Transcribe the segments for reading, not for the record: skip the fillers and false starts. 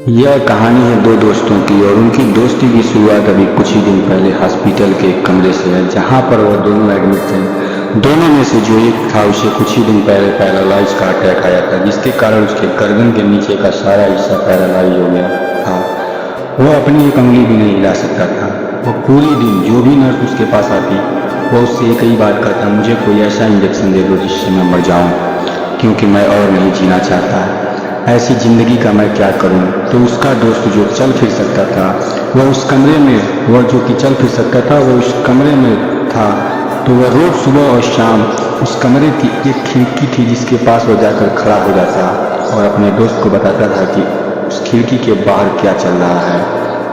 यह कहानी है दो दोस्तों की और उनकी दोस्ती की शुरुआत अभी कुछ ही दिन पहले हॉस्पिटल के एक कमरे से है, जहां पर वह दोनों एडमिट थे। दोनों में से जो एक था उसे कुछ ही दिन पहले पैरालाइज का अटैक आया था, जिसके कारण उसके गर्दन के नीचे का सारा हिस्सा पैरालाइज हो गया था। वह अपनी एक उंगली भी नहीं हिला सकता था। वह पूरे दिन जो भी नर्स उसके पास आती वह उससे एक ही बात कहता, मुझे कोई ऐसा इंजेक्शन दे दो जिससे मैं मर जाऊँ, क्योंकि मैं और नहीं जीना चाहता। ऐसी ज़िंदगी का मैं क्या करूं? तो उसका दोस्त जो चल फिर सकता था वह उस कमरे में वह जो कि चल फिर सकता था वह उस कमरे में था। तो वह रोज़ सुबह और शाम उस कमरे की एक खिड़की थी जिसके पास वह जाकर खड़ा हो जाता और अपने दोस्त को बताता था कि उस खिड़की के बाहर क्या चल रहा है।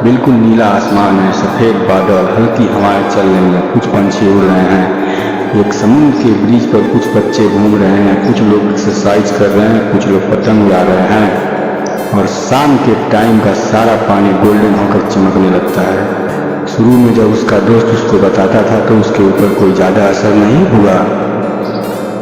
बिल्कुल नीला आसमान है, सफ़ेद बादल, हल्की हवाएं चल रही हैं, कुछ पंछी उड़ रहे हैं। एक समुद्र के ब्रिज पर कुछ बच्चे घूम रहे हैं, कुछ लोग एक्सरसाइज कर रहे हैं, कुछ लोग पतंग उड़ा रहे हैं और शाम के टाइम का सारा पानी गोल्डन होकर चमकने लगता है। शुरू में जब उसका दोस्त उसको बताता था तो उसके ऊपर कोई ज़्यादा असर नहीं हुआ,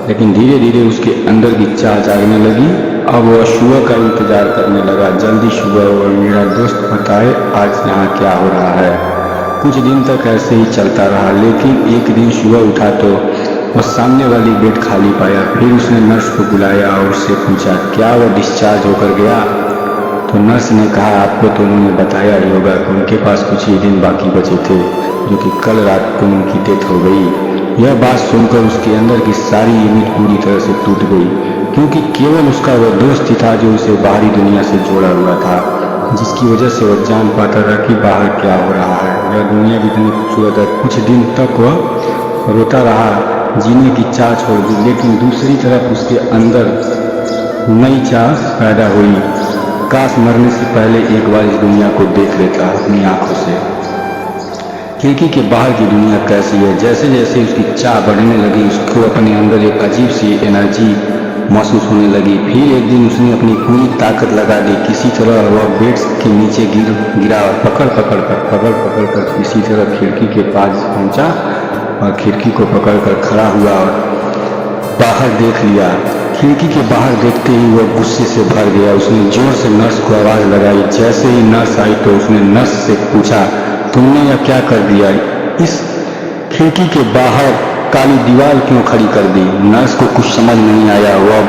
लेकिन धीरे धीरे उसके अंदर की चाह जागने लगी। अब वह सुबह का इंतजार करने लगा, जल्दी सुबह और मेरा दोस्त बताए आज यहाँ क्या हो रहा है। कुछ दिन तक ऐसे ही चलता रहा, लेकिन एक दिन सुबह उठा तो वह सामने वाली बेड खाली पाया। फिर उसने नर्स को बुलाया और उससे पूछा क्या वह डिस्चार्ज होकर गया। तो नर्स ने कहा आपको तो उन्होंने बताया ही होगा कि उनके पास कुछ ही दिन बाकी बचे थे, जो कि कल रात को उनकी डेथ हो गई। यह बात सुनकर उसके अंदर की सारी उम्मीद पूरी तरह से टूट गई, क्योंकि केवल उसका वह दोस्त ही था जो उसे बाहरी दुनिया से जोड़ा हुआ था, जिसकी वजह से वह जान पाता था कि बाहर क्या हो रहा है। यह दुनिया कितनी खूबसूरत है। कुछ दिन तक वह रोता रहा, जीने की चाह छोड़ दी, लेकिन दूसरी तरफ उसके अंदर नई चाह पैदा हुई। काश मरने से पहले एक बार इस दुनिया को देख लेता अपनी आंखों से। खिड़की के बाहर की दुनिया कैसी है। जैसे जैसे उसकी चाह बढ़ने लगी, उसको अपने अंदर एक अजीब सी एनर्जी महसूस होने लगी। फिर एक दिन उसने अपनी पूरी ताकत लगा दी, किसी तरह वह बेड के नीचे गिरा और पकड़ पकड़ कर किसी तरह खिड़की के पास पहुंचा और खिड़की को पकड़ कर खड़ा हुआ और बाहर देख लिया। खिड़की के बाहर देखते ही वह गुस्से से भर गया। उसने जोर से नर्स को आवाज़ लगाई। जैसे ही नर्स आई तो उसने नर्स से पूछा तुमने यह क्या कर दिया? इस खिड़की के बाहर काली दीवार क्यों खड़ी कर दी? नर्स को कुछ समझ नहीं आया वह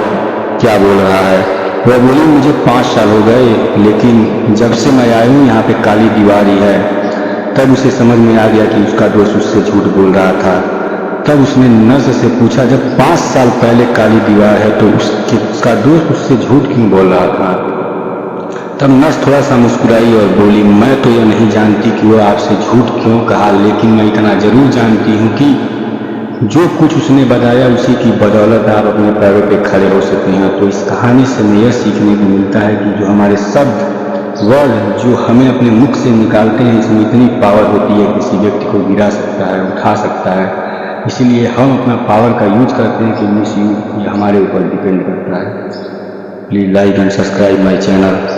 क्या बोल रहा है। वह बोली मुझे 5 साल हो गए, लेकिन जब से मैं आई हूँ यहाँ पे काली दीवार ही है। तब उसे समझ में आ गया कि उसका दोस्त उससे झूठ बोल रहा था। तब उसने नर्स से पूछा जब 5 साल पहले काली दीवार है तो उसका दोस्त उससे झूठ क्यों बोल रहा था? तब नर्स थोड़ा सा मुस्कुराई और बोली मैं तो यह नहीं जानती कि वह आपसे झूठ क्यों कहा, लेकिन मैं इतना जरूर जानती हूँ कि जो कुछ उसने बताया उसी की बदौलत आप अपने पैरों पे खड़े हो सकते हैं। तो इस कहानी से हमें यह सीखने को मिलता है कि जो हमारे शब्द वर्ड जो हमें अपने मुख से निकालते हैं, इसमें इतनी पावर होती है किसी व्यक्ति को गिरा सकता है, उठा सकता है। इसीलिए हम अपना पावर का यूज करते हैं कि मिस यूज, ये हमारे ऊपर डिपेंड करता है। Please like and subscribe my channel.